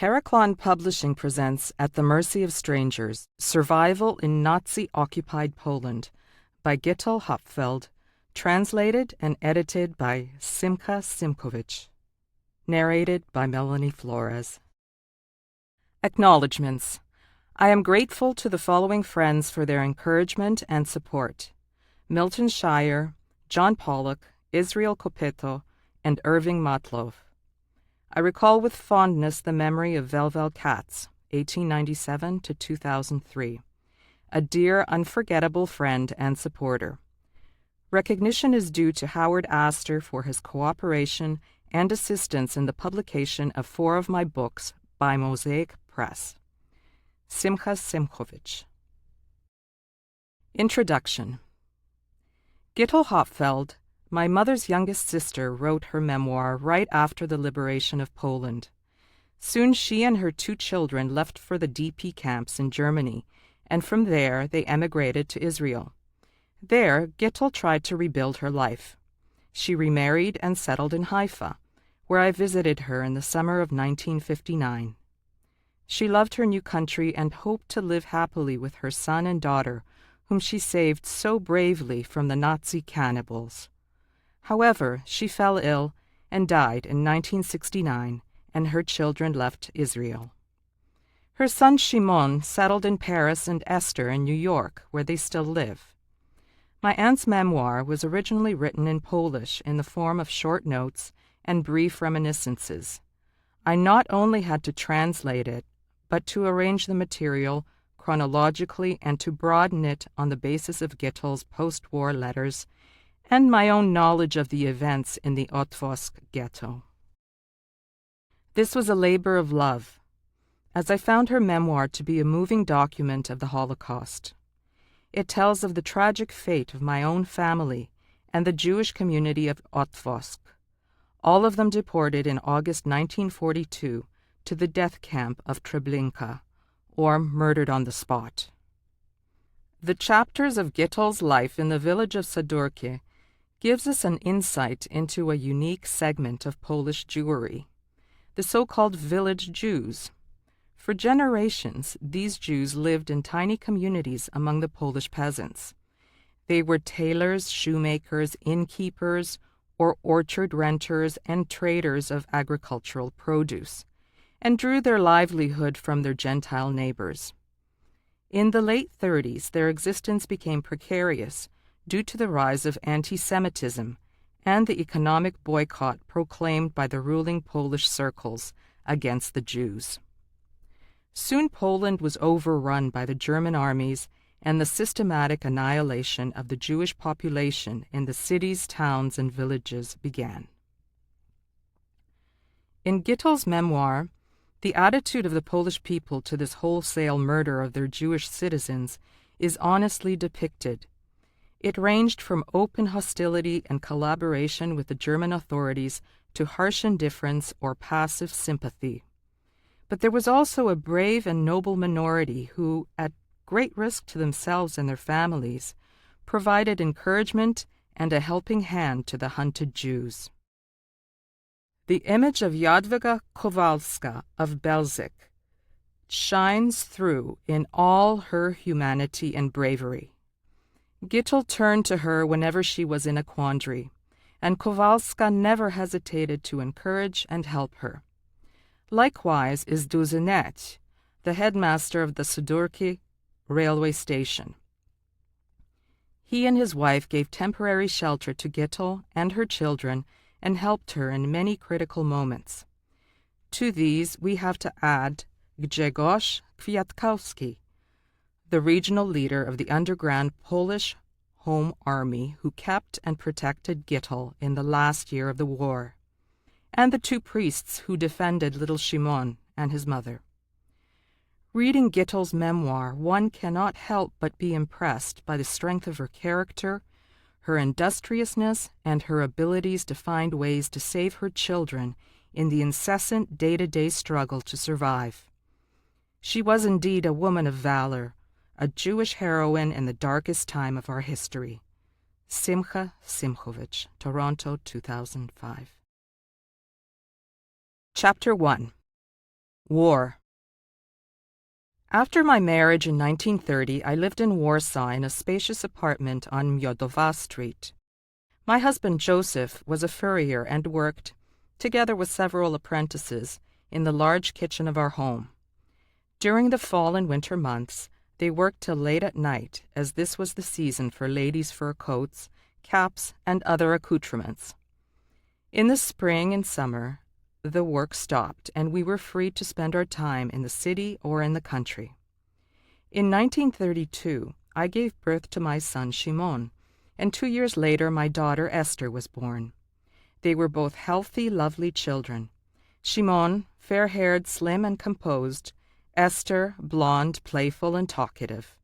Heraclon Publishing presents At the Mercy of Strangers, Survival in Nazi-Occupied Poland by Gitel Hopfeld, translated and edited by Simcha Simchovitch. Narrated by Melanie Flores. Acknowledgements. I am grateful to the following friends for their encouragement and support: Milton Shire, John Pollock, Israel Copeto, and Irving Matlov. I recall with fondness the memory of Velvel Katz, 1897 to 2003, a dear, unforgettable friend and supporter. Recognition is due to Howard Astor for his cooperation and assistance in the publication of 4 of my books by Mosaic Press. Simcha Simchovitch. Introduction. Gitel Hopfeld, my mother's youngest sister, wrote her memoir right after the liberation of Poland. Soon she and her 2 children left for the DP camps in Germany, and from there they emigrated to Israel. There, Gitel tried to rebuild her life. She remarried and settled in Haifa, where I visited her in the summer of 1959. She loved her new country and hoped to live happily with her son and daughter, whom she saved so bravely from the Nazi cannibals. However, she fell ill and died in 1969, and her children left Israel. Her son Shimon settled in Paris and Esther in New York, where they still live. My aunt's memoir was originally written in Polish in the form of short notes and brief reminiscences. I not only had to translate it, but to arrange the material chronologically and to broaden it on the basis of Gitel's post-war letters and my own knowledge of the events in the Otwock ghetto. This was a labor of love, as I found her memoir to be a moving document of the Holocaust. It tells of the tragic fate of my own family and the Jewish community of Otwock, all of them deported in August 1942 to the death camp of Treblinka, or murdered on the spot. The chapters of Gitel's life in the village of Sadurki gives us an insight into a unique segment of Polish Jewry, the so-called village Jews. For generations, these Jews lived in tiny communities among the Polish peasants. They were tailors, shoemakers, innkeepers, or orchard renters and traders of agricultural produce, and drew their livelihood from their Gentile neighbors. In the late 30s, their existence became precarious due to the rise of anti-Semitism and the economic boycott proclaimed by the ruling Polish circles against the Jews. Soon Poland was overrun by the German armies, and the systematic annihilation of the Jewish population in the cities, towns, and villages began. In Gitel's memoir, the attitude of the Polish people to this wholesale murder of their Jewish citizens is honestly depicted. It ranged from open hostility and collaboration with the German authorities to harsh indifference or passive sympathy. But there was also a brave and noble minority who, at great risk to themselves and their families, provided encouragement and a helping hand to the hunted Jews. The image of Jadwiga Kowalska of Belzec shines through in all her humanity and bravery. Gitel turned to her whenever she was in a quandary, and Kowalska never hesitated to encourage and help her. Likewise is Duzenec, the headmaster of the Sadurki railway station. He and his wife gave temporary shelter to Gitel and her children and helped her in many critical moments. To these we have to add Grzegorz Kwiatkowski, the regional leader of the underground Polish Home Army who kept and protected Gitel in the last year of the war, and the 2 priests who defended little Shimon and his mother. Reading Gitel's memoir, one cannot help but be impressed by the strength of her character, her industriousness, and her abilities to find ways to save her children in the incessant day-to-day struggle to survive. She was indeed a woman of valor, a Jewish heroine in the darkest time of our history. Simcha Simchovitch, Toronto, 2005. Chapter 1. War. After my marriage in 1930, I lived in Warsaw in a spacious apartment on Miodowa Street. My husband Joseph was a furrier and worked, together with several apprentices, in the large kitchen of our home. During the fall and winter months, they worked till late at night, as this was the season for ladies' fur coats, caps, and other accoutrements. In the spring and summer, the work stopped, and we were free to spend our time in the city or in the country. In 1932, I gave birth to my son Shimon, and 2 years later my daughter Esther was born. They were both healthy, lovely children. Shimon, fair-haired, slim, and composed; Esther, blonde, playful, and talkative.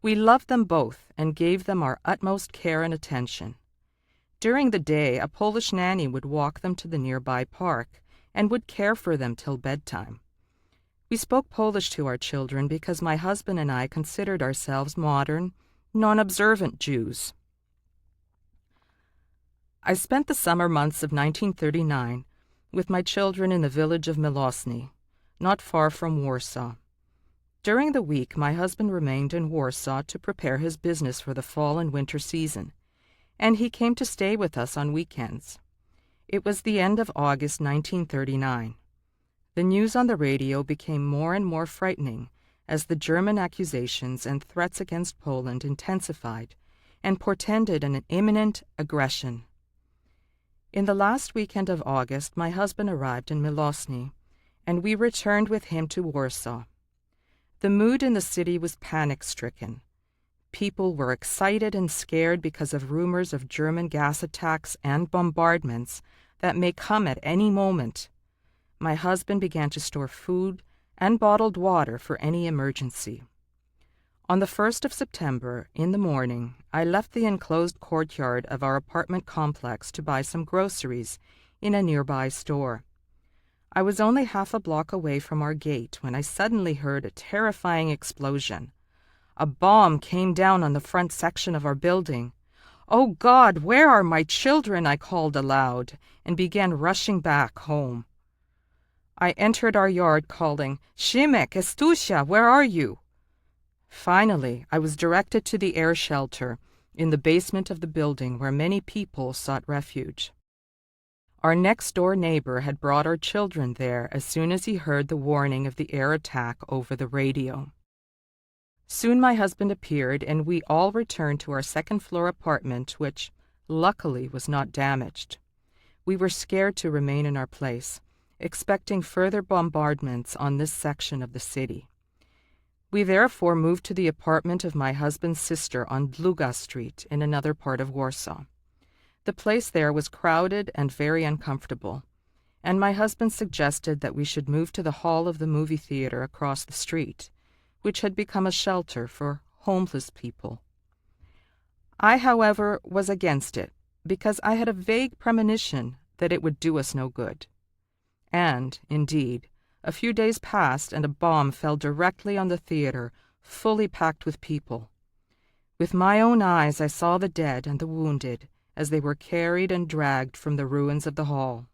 We loved them both and gave them our utmost care and attention. During the day, a Polish nanny would walk them to the nearby park and would care for them till bedtime. We spoke Polish to our children because my husband and I considered ourselves modern, non-observant Jews. I spent the summer months of 1939 with my children in the village of Milosny, not far from Warsaw. During the week, my husband remained in Warsaw to prepare his business for the fall and winter season, and he came to stay with us on weekends. It was the end of August 1939. The news on the radio became more and more frightening as the German accusations and threats against Poland intensified and portended an imminent aggression. In the last weekend of August, my husband arrived in Milosny, and we returned with him to Warsaw. The mood in the city was panic-stricken. People were excited and scared because of rumors of German gas attacks and bombardments that may come at any moment. My husband began to store food and bottled water for any emergency. On the 1st of September, in the morning, I left the enclosed courtyard of our apartment complex to buy some groceries in a nearby store. I was only half a block away from our gate when I suddenly heard a terrifying explosion. A bomb came down on the front section of our building. "Oh God, where are my children?" I called aloud and began rushing back home. I entered our yard calling, "Shimek, Estusia, where are you?" Finally, I was directed to the air shelter in the basement of the building where many people sought refuge. Our next-door neighbor had brought our children there as soon as he heard the warning of the air attack over the radio. Soon my husband appeared, and we all returned to our second-floor apartment, which, luckily, was not damaged. We were scared to remain in our place, expecting further bombardments on this section of the city. We therefore moved to the apartment of my husband's sister on Długa Street in another part of Warsaw. The place there was crowded and very uncomfortable, and my husband suggested that we should move to the hall of the movie theater across the street, which had become a shelter for homeless people. I, however, was against it, because I had a vague premonition that it would do us no good. And, indeed, a few days passed and a bomb fell directly on the theater, fully packed with people. With my own eyes I saw the dead and the wounded as they were carried and dragged from the ruins of the hall.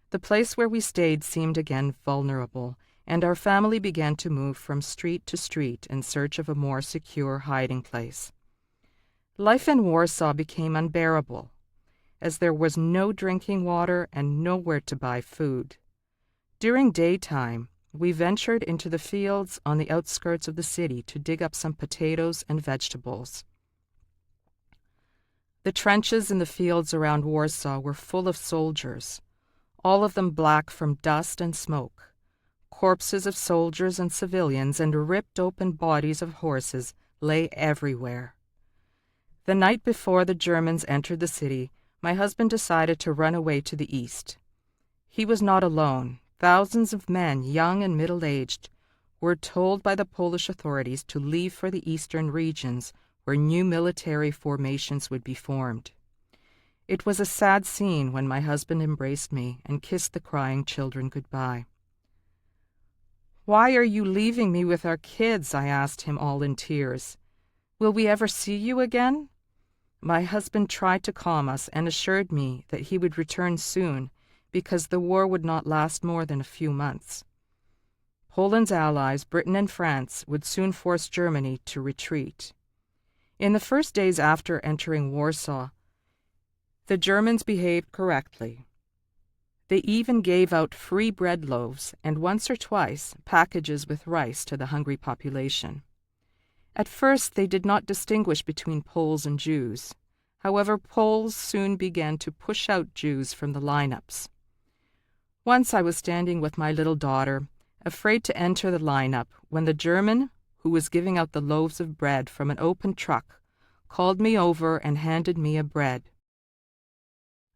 The place where we stayed seemed again vulnerable, and our family began to move from street to street in search of a more secure hiding place. Life in Warsaw became unbearable, as there was no drinking water and nowhere to buy food. During daytime, we ventured into the fields on the outskirts of the city to dig up some potatoes and vegetables. The trenches in the fields around Warsaw were full of soldiers, all of them black from dust and smoke. Corpses of soldiers and civilians and ripped open bodies of horses lay everywhere. The night before the Germans entered the city, my husband decided to run away to the east. He was not alone. Thousands of men, young and middle-aged, were told by the Polish authorities to leave for the eastern regions where new military formations would be formed. It was a sad scene when my husband embraced me and kissed the crying children goodbye. "Why are you leaving me with our kids?" I asked him, all in tears. "Will we ever see you again?" My husband tried to calm us and assured me that he would return soon, because the war would not last more than a few months. Poland's allies, Britain and France, would soon force Germany to retreat. In the first days after entering Warsaw, the Germans behaved correctly. They even gave out free bread loaves and once or twice packages with rice to the hungry population. At first they did not distinguish between Poles and Jews. However, Poles soon began to push out Jews from the lineups. Once I was standing with my little daughter, afraid to enter the lineup, when the German, who was giving out the loaves of bread from an open truck, called me over and handed me a bread.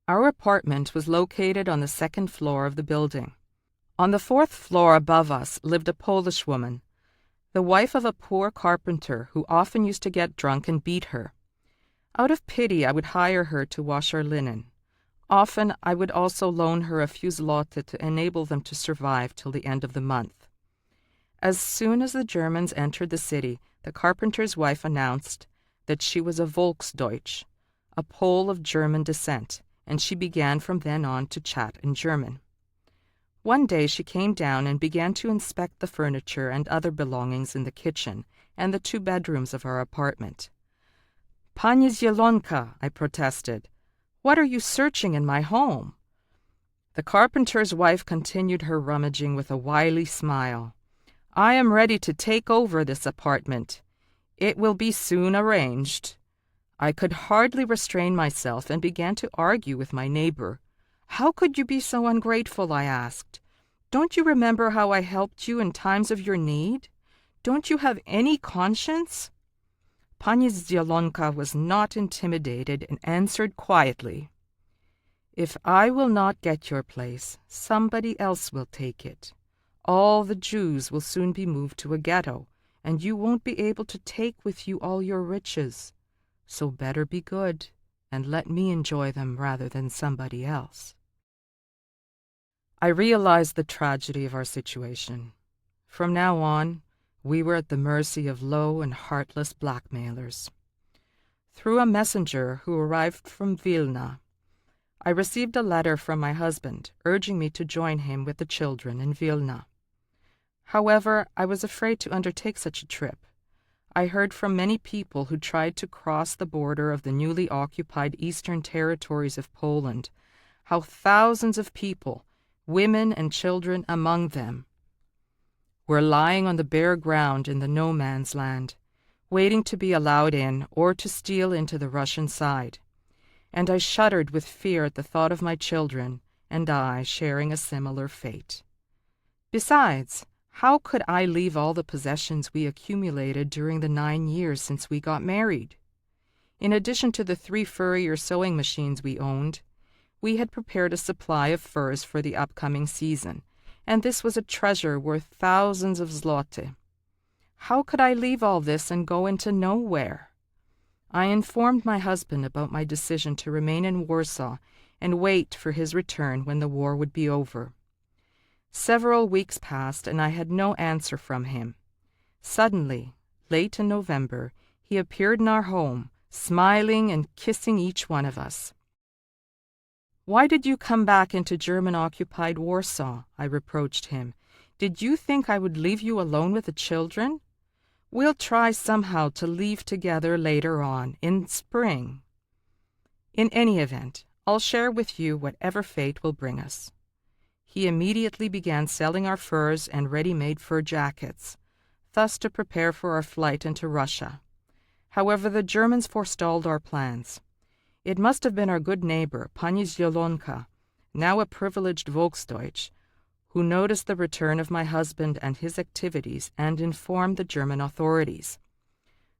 Our apartment was located on the second floor of the building. On the fourth floor above us lived a Polish woman, the wife of a poor carpenter who often used to get drunk and beat her. Out of pity, I would hire her to wash our linen. Often, I would also loan her a few zloty to enable them to survive till the end of the month. As soon as the Germans entered the city, the carpenter's wife announced that she was a Volksdeutsch, a Pole of German descent, and she began from then on to chat in German. One day she came down and began to inspect the furniture and other belongings in the kitchen and the 2 bedrooms of our apartment. "Pani Zielonka," I protested, "what are you searching in my home?" The carpenter's wife continued her rummaging with a wily smile. "I am ready to take over this apartment. It will be soon arranged." I could hardly restrain myself and began to argue with my neighbor. "How could you be so ungrateful?" I asked. "Don't you remember how I helped you in times of your need? Don't you have any conscience?" Pani Zielonka was not intimidated and answered quietly, "If I will not get your place, somebody else will take it. All the Jews will soon be moved to a ghetto, and you won't be able to take with you all your riches. So better be good, and let me enjoy them rather than somebody else." I realized the tragedy of our situation. From now on, we were at the mercy of low and heartless blackmailers. Through a messenger who arrived from Vilna, I received a letter from my husband urging me to join him with the children in Vilna. However, I was afraid to undertake such a trip. I heard from many people who tried to cross the border of the newly occupied eastern territories of Poland, how thousands of people, women and children among them, were lying on the bare ground in the no man's land, waiting to be allowed in or to steal into the Russian side. And I shuddered with fear at the thought of my children and I sharing a similar fate. Besides, how could I leave all the possessions we accumulated during the 9 years since we got married? In addition to the 3 furrier sewing machines we owned, we had prepared a supply of furs for the upcoming season, and this was a treasure worth thousands of zloty. How could I leave all this and go into nowhere? I informed my husband about my decision to remain in Warsaw and wait for his return when the war would be over. Several weeks passed and I had no answer from him. Suddenly, late in November, he appeared in our home, smiling and kissing each one of us. "Why did you come back into German-occupied Warsaw?" I reproached him. "Did you think I would leave you alone with the children? We'll try somehow to leave together later on, in spring. In any event, I'll share with you whatever fate will bring us." He immediately began selling our furs and ready-made fur jackets, thus to prepare for our flight into Russia. However, the Germans forestalled our plans. It must have been our good neighbor, Pani Zielonka, now a privileged Volksdeutsch, who noticed the return of my husband and his activities and informed the German authorities.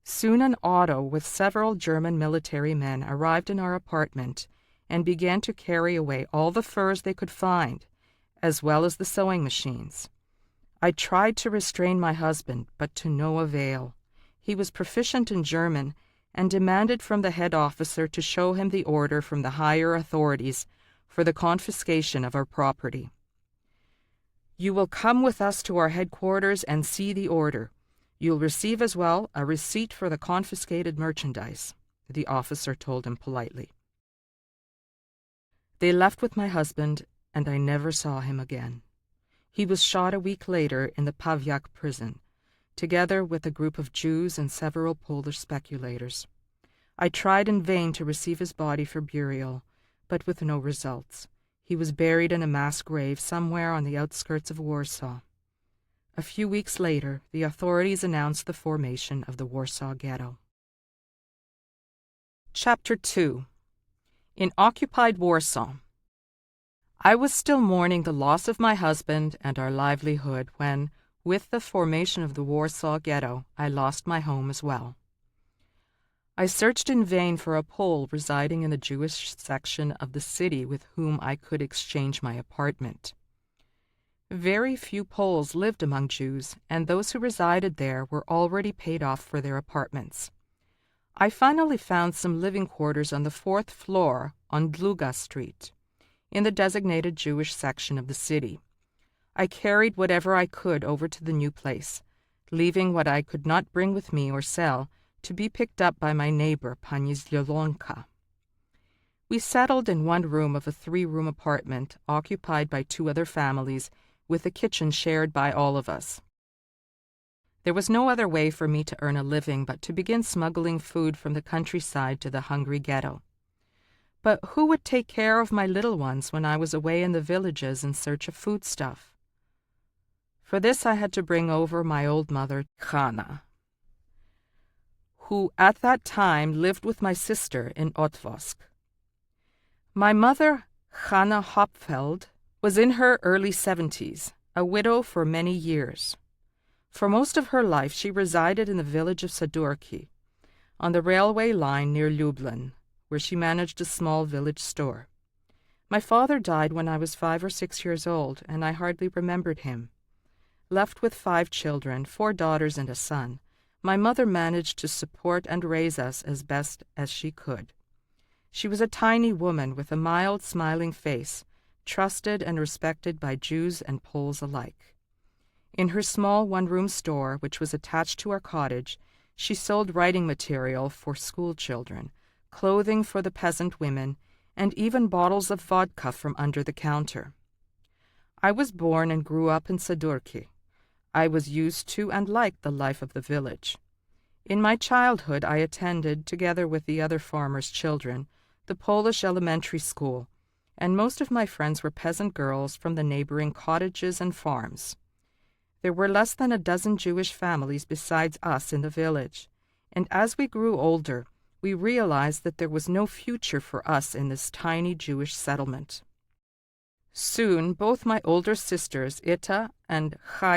Soon an auto with several German military men arrived in our apartment and began to carry away all the furs they could find, as well as the sewing machines. I tried to restrain my husband, but to no avail. He was proficient in German and demanded from the head officer to show him the order from the higher authorities for the confiscation of our property. "You will come with us to our headquarters and see the order. You'll receive as well a receipt for the confiscated merchandise," the officer told him politely. They left with my husband, and I never saw him again. He was shot a week later in the Pawiak prison, together with a group of Jews and several Polish speculators. I tried in vain to receive his body for burial, but with no results. He was buried in a mass grave somewhere on the outskirts of Warsaw. A few weeks later, the authorities announced the formation of the Warsaw Ghetto. Chapter 2. In occupied Warsaw. I was still mourning the loss of my husband and our livelihood when, with the formation of the Warsaw Ghetto, I lost my home as well. I searched in vain for a Pole residing in the Jewish section of the city with whom I could exchange my apartment. Very few Poles lived among Jews, and those who resided there were already paid off for their apartments. I finally found some living quarters on the 4th floor on Dluga Street, in the designated Jewish section of the city. I carried whatever I could over to the new place, leaving what I could not bring with me or sell to be picked up by my neighbor, Pani Zlolonka. We settled in one room of a 3-room apartment occupied by 2 other families, with a kitchen shared by all of us. There was no other way for me to earn a living but to begin smuggling food from the countryside to the hungry ghetto. But who would take care of my little ones when I was away in the villages in search of foodstuff? For this I had to bring over my old mother, Chana, who at that time lived with my sister in Otwosk. My mother, Gitel Hopfeld, was in her early 70s, a widow for many years. For most of her life she resided in the village of Sadurki, on the railway line near Lublin, where she managed a small village store. My father died when I was 5 or 6 years old, and I hardly remembered him. Left with 5 children, 4 daughters and a son, my mother managed to support and raise us as best as she could. She was a tiny woman with a mild, smiling face, trusted and respected by Jews and Poles alike. In her small 1-room store, which was attached to our cottage, she sold writing material for school children, clothing for the peasant women, and even bottles of vodka from under the counter. I was born and grew up in Sadurki. I was used to and liked the life of the village. In my childhood, I attended, together with the other farmers' children, the Polish elementary school, and most of my friends were peasant girls from the neighboring cottages and farms. There were less than a dozen Jewish families besides us in the village, and as we grew older, we realized that there was no future for us in this tiny Jewish settlement. Soon, both my older sisters, Ita and